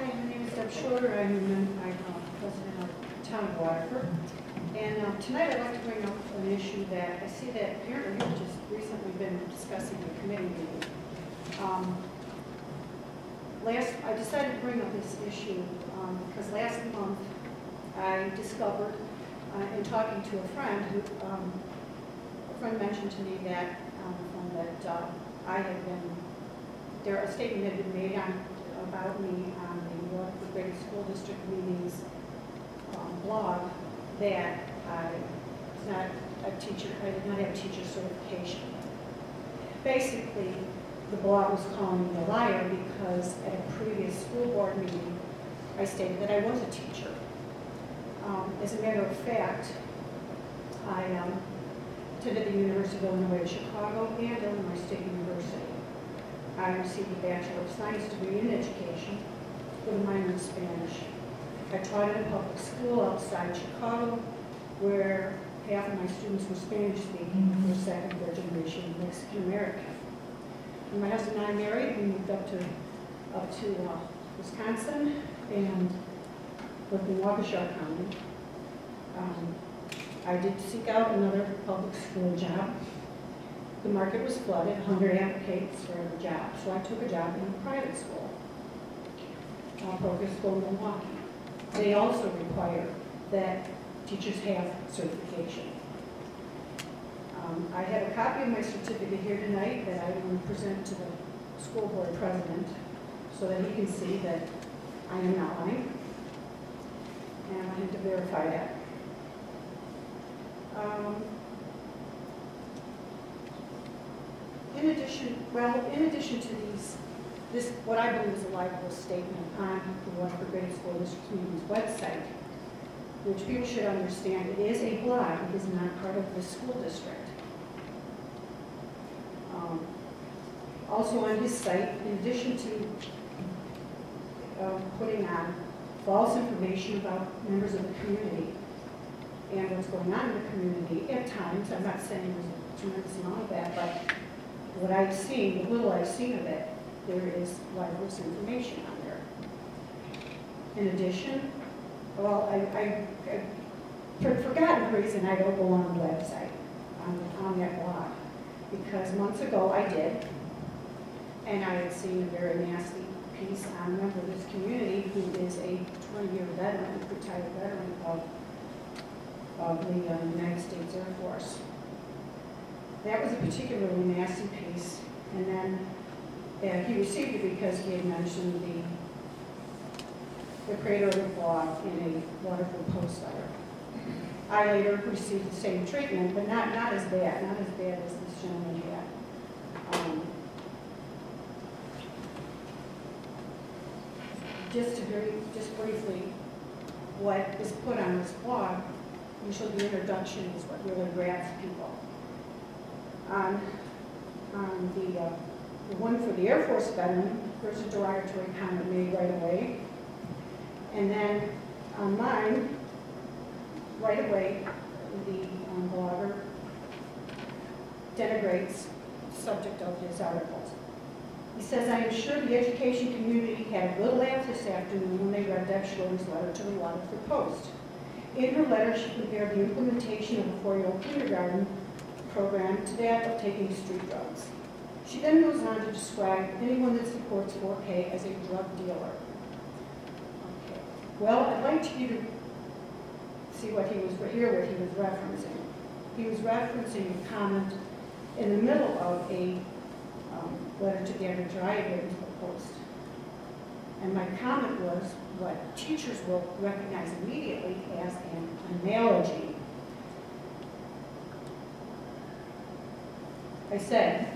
Hi, my name is Schroeder. I'm president of the town of Waterford. And tonight I'd like to bring up an issue that I see that apparently you've just recently been discussing in a committee meeting. I decided to bring up this issue because last month I discovered in talking to a friend who mentioned to me that I had been, a statement had been made about me on the Waterford Greater School District meetings blog that I was not a teacher, I did not have a teacher certification. Basically, the blog was calling me a liar because at a previous school board meeting, I stated that I was a teacher. As a matter of fact, I attended the University of Illinois at Chicago and Illinois State University. I received a Bachelor of Science degree in education with a minor in Spanish. I taught at a public school outside Chicago where half of my students were Spanish speaking, were second, third generation Mexican American. When my husband and I married, we moved up to Wisconsin and lived in Waukesha County. I did seek out another public school job. The market was flooded, 100 applicants for every job, so I took a job in a private school, public school in Milwaukee. They also require that teachers have certification. I have a copy of my certificate here tonight that I will present to the school board president so that he can see that I am not lying, and I need to verify that. In addition to this, what I believe is a libelous statement on the Waterford Greater School District Community's website, which people should understand, it is a blog, it is not part of the school district. Also on his site, in addition to putting on false information about members of the community and what's going on in the community at times, I'm not saying there's a tremendous amount of that, but what I've seen, the little I've seen of it, there is libelous information on there. In addition, well, for forgotten reason, I don't go on the website, on that blog, because months ago I did, and I had seen a very nasty piece on a member of this community who is a 20-year veteran, retired veteran of the United States Air Force. That was a particularly nasty piece, and then he received it because he had mentioned the creator of the blog in a Waterford Post letter. I later received the same treatment, but not as bad as this gentleman had. Just briefly, what is put on this blog, usually the introduction is what really grabs people. On the one for the Air Force veteran, there's a derogatory comment made right away. And then on mine, right away, the blogger denigrates the subject of his articles. He says, I am sure the education community had a good laugh this afternoon when they read Deb Schroeder's letter to the Waterford Post. In her letter, she compared the implementation of the 4-year-old kindergarten program to that of taking street drugs. She then goes on to describe anyone that supports 4K as a drug dealer. Okay. Well, I'd like you to see hear what he was referencing. He was referencing a comment in the middle of a letter to the editor I had written to the Post. And my comment was what teachers will recognize immediately as an analogy. I said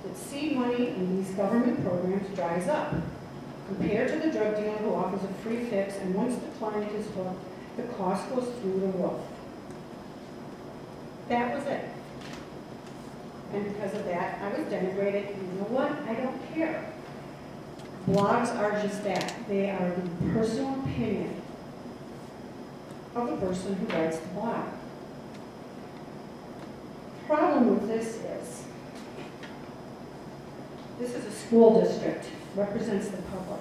that seed money in these government programs dries up compared to the drug dealer who offers a free fix, and once the client is hooked, the cost goes through the roof. That was it. And because of that, I was denigrated. You know what? I don't care. Blogs are just that. They are the personal opinion of the person who writes the blog. The problem with this is a school district, represents the public.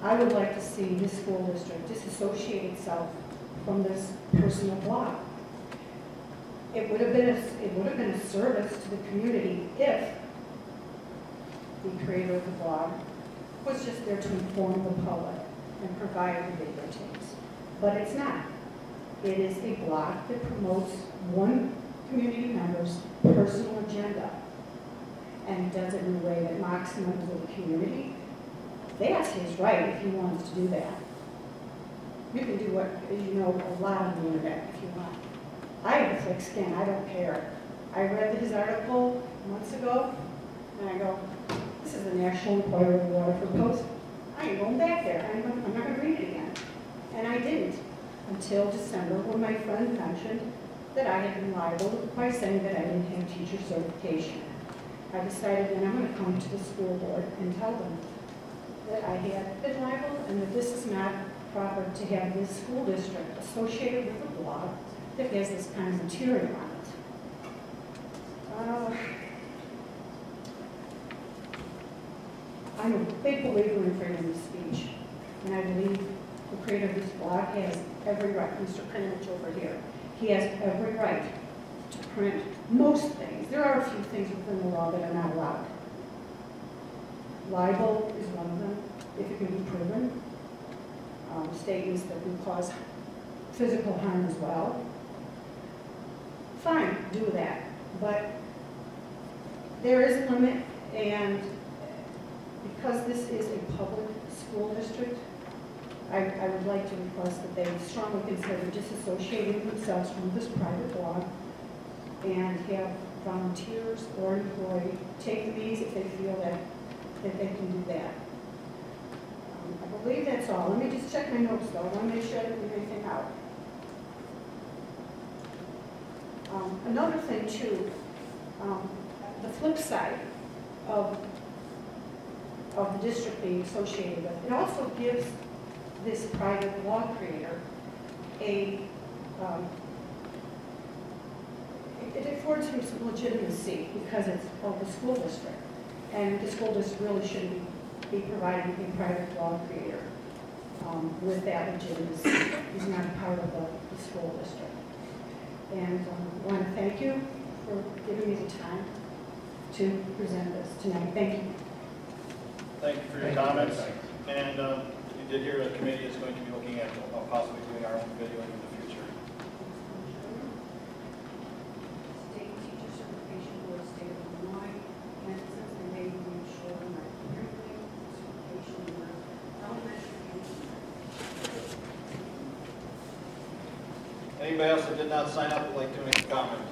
I would like to see this school district disassociate itself from this personal blog. It would have been a service to the community if the creator of the blog was just there to inform the public and provide the video tapes. But it's not. It is a blog that promotes one community member's personal agenda and does it in a way that mocks members of the community. That's his right if he wants to do that. You can do what, as you know, a lot on the internet if you want. I have a thick skin, I don't care. I read his article months ago, and I go, this is the National Enquirer of the Waterford Post. I ain't going back there. I'm not going to read it again. And I didn't until December when my friend mentioned that I had been libeled by saying that I didn't have teacher certification. I decided then I'm going to come to the school board and tell them that I had been libeled and that this is not proper to have this school district associated with a blog that has this kind of material on it. I'm a big believer in freedom of speech, and I believe the creator of this blog has every right, Mr. Krenich over here, he has every right to print most things. There are a few things within the law that are not allowed. Libel is one of them, if it can be proven. Statements that would cause physical harm as well. Fine, do that. But there is a limit, and because this is a public school district, I would like to request that they strongly consider disassociating themselves from this private blog and have volunteers or employees take the meetings if they feel that they can do that. I believe that's all. Let me just check my notes though. I want to make sure I didn't leave anything out. Another thing too, the flip side of the district being associated with, it also gives this private blog creator it affords him some legitimacy because it's of the school district. And the school district really shouldn't be providing a private blog creator with that legitimacy. He's not a part of the school district. And I want to thank you for giving me the time to present this tonight. Thank you. Thank you for your comments. And you did hear the committee is going to be looking at possibly doing our own videoing in the future. State teacher certification board, state of Illinois, and since they made me Schroeder, my certification board, elementary. Anybody else that did not sign up would like to make a comment?